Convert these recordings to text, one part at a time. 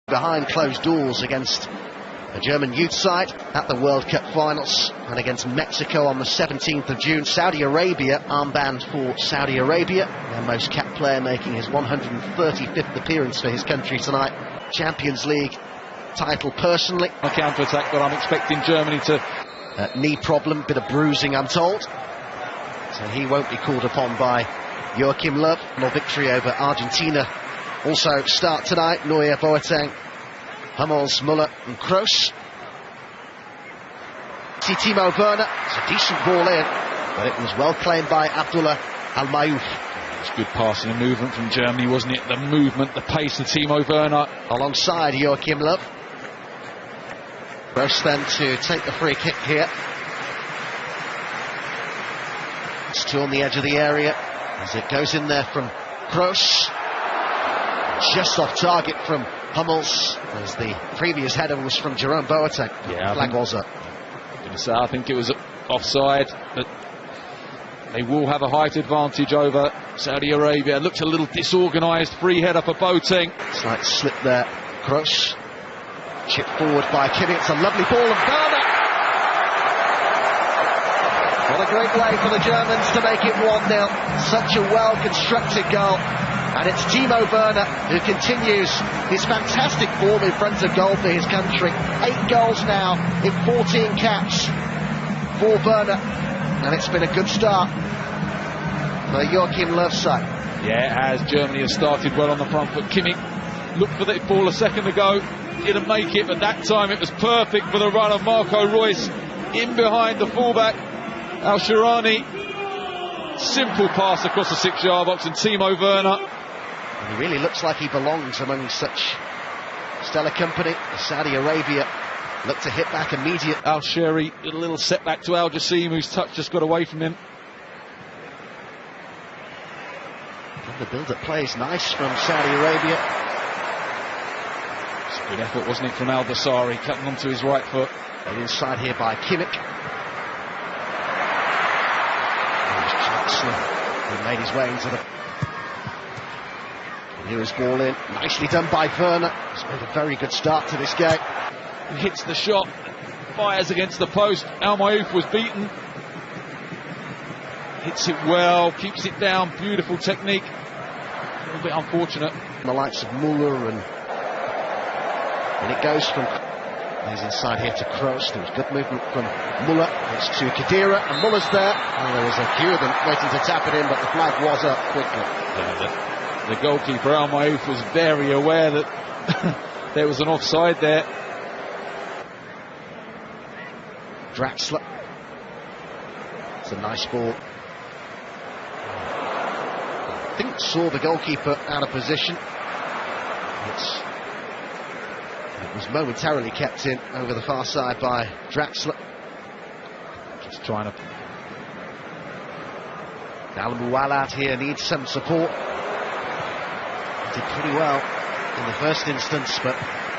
behind closed doors against the German youth side at the World Cup finals, and against Mexico on the 17th of June. Saudi Arabia, armband for Saudi Arabia, their most capped player making his 135th appearance for his country tonight. Champions League title personally. A counter-attack, but I'm expecting Germany to... knee problem, bit of bruising I'm told, so he won't be called upon by Joachim Löw. More victory over Argentina. Also start tonight: Neuer, Boateng, Hummels, Müller and Kroos. See Timo Werner, it's a decent ball in, but it was well claimed by Abdullah Al-Mayouf. It was good passing and movement from Germany, wasn't it? The movement, the pace of Timo Werner. Alongside Joachim Löw. Kroos then to take the free kick here. It's two on the edge of the area as it goes in there from Kroos. Just off target from Hummels, as the previous header was from Jerome Boateng. Yeah, flag was up. I think it was offside, but they will have a height advantage over Saudi Arabia. It looked a little disorganised. Free header for Boateng. Slight slip there. Kroos. Chip forward by Kimmich. It's a lovely ball, and Werner. What a great way for the Germans to make it 1-0. Such a well-constructed goal. And it's Timo Werner who continues his fantastic form in front of goal for his country. 8 goals now in 14 caps for Werner. And it's been a good start for Joachim Löw's side. Yeah, it has. Germany has started well on the front foot. Kimmich looked for the ball a second ago, didn't make it, but that time it was perfect for the run of Marco Reus in behind the fullback, Al-Shirani. Simple pass across the 6-yard box, and Timo Werner. And he really looks like he belongs among such stellar company. Saudi Arabia look to hit back immediate. Al-Shiri did a little setback to Al Jassim, whose touch just got away from him. And the build-up play is nice from Saudi Arabia. It's a good effort, wasn't it, from Al Dasari, cutting onto his right foot. And inside here by Kimmich. Jackson, who made his way into the... Here is ball in, nicely done by Werner. He's made a very good start to this game. He hits the shot, fires against the post. Al-Mayouf was beaten. Hits it well, keeps it down, beautiful technique. A little bit unfortunate. The likes of Müller, and it goes from... He's inside here to Kroos. There was good movement from Müller. It's to Khedira, and Müller's there. And there was a few of them waiting to tap it in, but the flag was up quickly. Yeah, the goalkeeper Al-Mayouf was very aware that there was an offside there. Draxler. It's a nice ball. I think saw the goalkeeper out of position. It was momentarily kept in over the far side by Draxler. Just trying to... Al-Muwallad here needs some support. Did pretty well in the first instance, but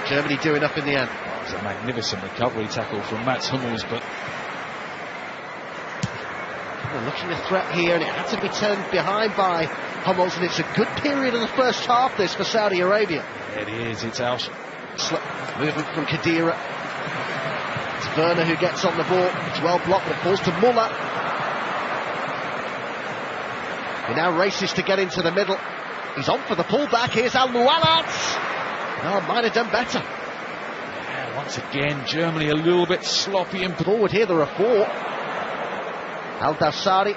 Germany do enough in the end. It was a magnificent recovery tackle from Mats Hummels, but... Looking a threat here, and it had to be turned behind by Hummels, and it's a good period in the first half this for Saudi Arabia. It is, it's out. Movement from Khedira. It's Werner who gets on the ball. It's well blocked, but it falls to Müller. He now races to get into the middle. He's on for the pullback. Here's Al-Muwallad. Oh, might have done better. Yeah, once again, Germany a little bit sloppy and forward here. There are 4. Al Dasari.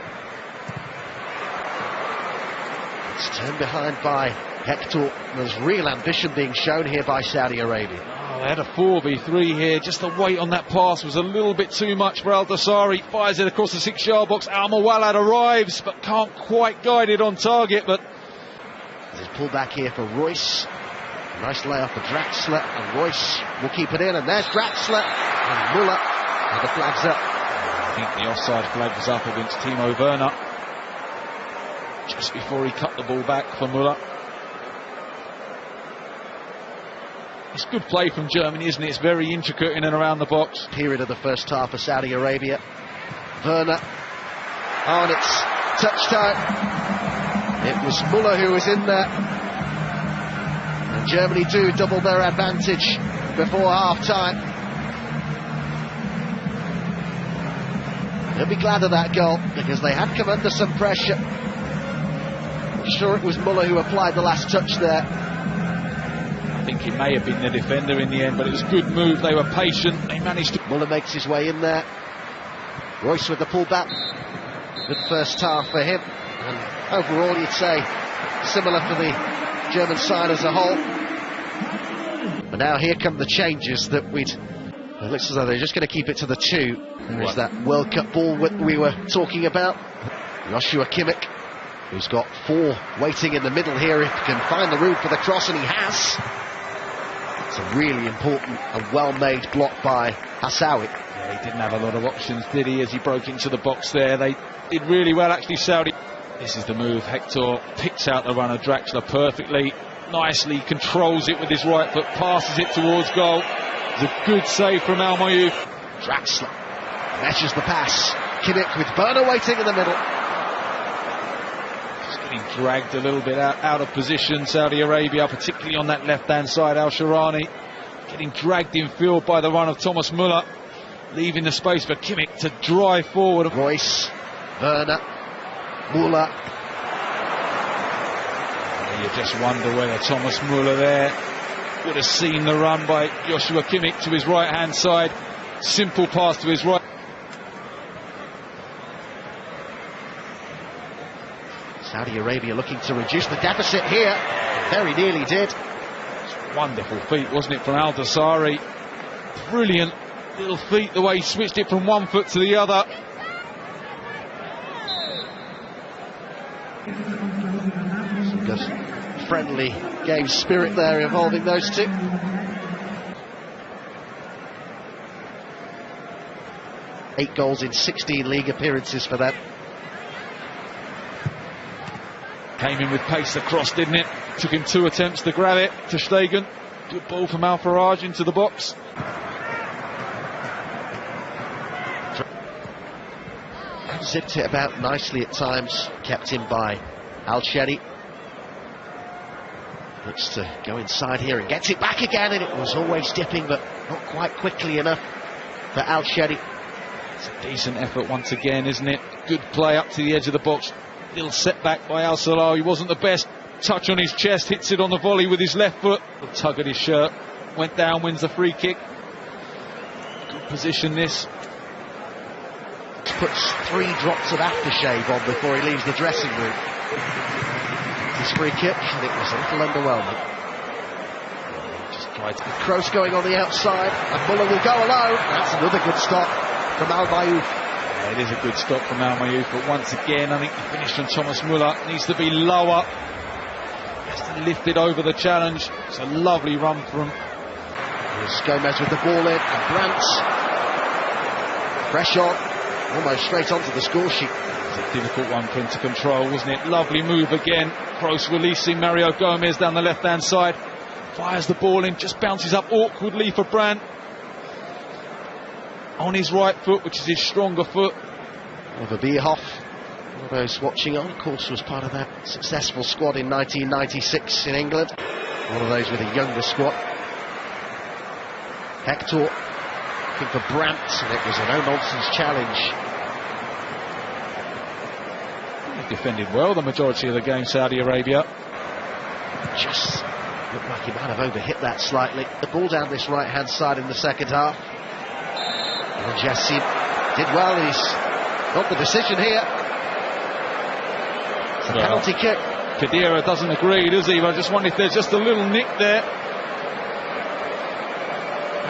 It's turned behind by Hector. There's real ambition being shown here by Saudi Arabia. Oh, they had a 4v3 here. Just the weight on that pass was a little bit too much for Al Dasari. Fires it across the 6-yard box. Al-Muwallad arrives, but can't quite guide it on target. But there's a pull back here for Reus. Nice layoff for Draxler, and Reus will keep it in. And there's Draxler and Müller. And the flag's up. I think the offside flag was up against Timo Werner just before he cut the ball back for Müller. It's good play from Germany, isn't it? It's very intricate in and around the box. Period of the first half for Saudi Arabia. Werner. Oh, and it's touch time. It was Müller who was in there. And Germany do double their advantage before half-time. They'll be glad of that goal, because they had come under some pressure. I'm sure it was Muller who applied the last touch there. I think it may have been the defender in the end, but it was a good move. They were patient. They managed to... Muller makes his way in there. Royce with the pullback. Good first half for him. And overall, you'd say, similar for the German side as a whole. But now here come the changes that it looks as though they're just going to keep it to the two. There's that World Cup ball we were talking about. Joshua Kimmich, who's got 4 waiting in the middle here, if he can find the room for the cross, and he has. It's a really important and well-made block by Hassawi. Yeah, he didn't have a lot of options, did he, as he broke into the box there. They did really well, actually, Saudi. This is the move. Hector picks out the runner, Draxler, perfectly, nicely, controls it with his right foot, passes it towards goal. It's a good save from Al Mayouf. Draxler measures the pass. Kimmich with Werner waiting in the middle. Just getting dragged a little bit out of position, Saudi Arabia, particularly on that left-hand side. Al Sharani getting dragged in field by the run of Thomas Muller, leaving the space for Kimmich to drive forward. Royce, Werner, Muller. You just wonder whether Thomas Muller there would have seen the run by Joshua Kimmich to his right-hand side. Simple pass to his right. Saudi Arabia looking to reduce the deficit here. Very nearly did. Wonderful feat, wasn't it, from Al Dasari? Brilliant little feat, the way he switched it from one foot to the other. Some good friendly game spirit there involving those two. Eight goals in 16 league appearances for them. Came in with pace across, didn't it? Took him 2 attempts to grab it. Ter Stegen. Good ball from Al Faraj into the box. Zipped it about nicely at times, kept in by Al Shehri. Looks to go inside here and gets it back again, and it was always dipping, but not quite quickly enough for Al Shehri. It's a decent effort once again, isn't it? Good play up to the edge of the box. Little setback by Al Salah. He wasn't the best. Touch on his chest, hits it on the volley with his left foot. A tug at his shirt, went down, wins the free kick. Good position this. Puts 3 drops of aftershave on before he leaves the dressing room. His free kick, I think, was a little underwhelming. Just tried to... Kroos going on the outside, and Muller will go alone. That's another good stop from Al Mayouf. Yeah, it is a good stop from Al Mayouf, but once again, I think the finish from Thomas Muller needs to be lower. Has to lift it over the challenge. It's a lovely run from... Here's Gomez with the ball in, and Brandt. Fresh on. Almost straight onto the score sheet. It's a difficult one for him to control, wasn't it? Lovely move again. Kroos releasing Mario Gomez down the left-hand side. Fires the ball in, just bounces up awkwardly for Brandt. On his right foot, which is his stronger foot. Oliver Bierhoff, one of those watching on, of course, was part of that successful squad in 1996 in England. One of those with a younger squad. Hector for Brandt, and it was a no-nonsense challenge. He defended well the majority of the game, Saudi Arabia. Just looked like he might have overhit that slightly. The ball down this right-hand side in the second half. And Jassim did well, he's got the decision here. It's a penalty kick. Khedira doesn't agree, does he? I just wonder if there's just a little nick there.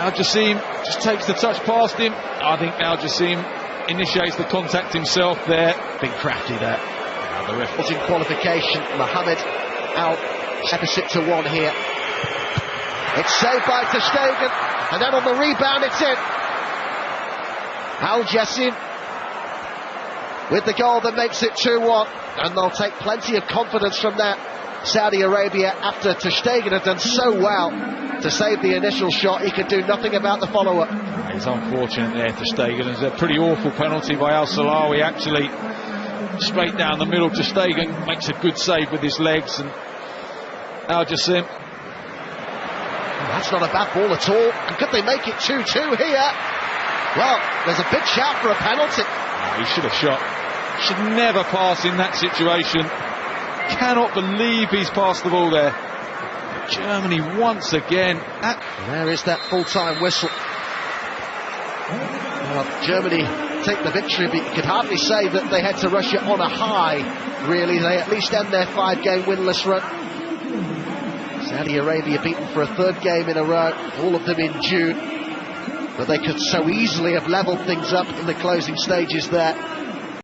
Al Jassim just takes the touch past him. I think Al Jassim initiates the contact himself there. Big crafty there. The ref was in qualification. Mohamed Al deficit to 1 here. It's saved by Ter Stegen, and then on the rebound it's in. Al Jassim with the goal that makes it 2-1, and they'll take plenty of confidence from that. Saudi Arabia, after Ter Stegen had done so well to save the initial shot, he could do nothing about the follow-up. It's unfortunate there, Ter Stegen. It's a pretty awful penalty by Al Salawi, actually. Straight down the middle, Ter Stegen makes a good save with his legs, and Al Jassim That's not a bad ball at all. And could they make it 2-2 here? Well, there's a big shout for a penalty. He should have shot. Should never pass in that situation. Cannot believe he's passed the ball there. Germany once again. There is that full-time whistle. Well, Germany take the victory, but you could hardly say that they had to Russia on a high, really. They at least end their 5-game winless run. Saudi Arabia beaten for a 3rd game in a row, all of them in June. But they could so easily have levelled things up in the closing stages there.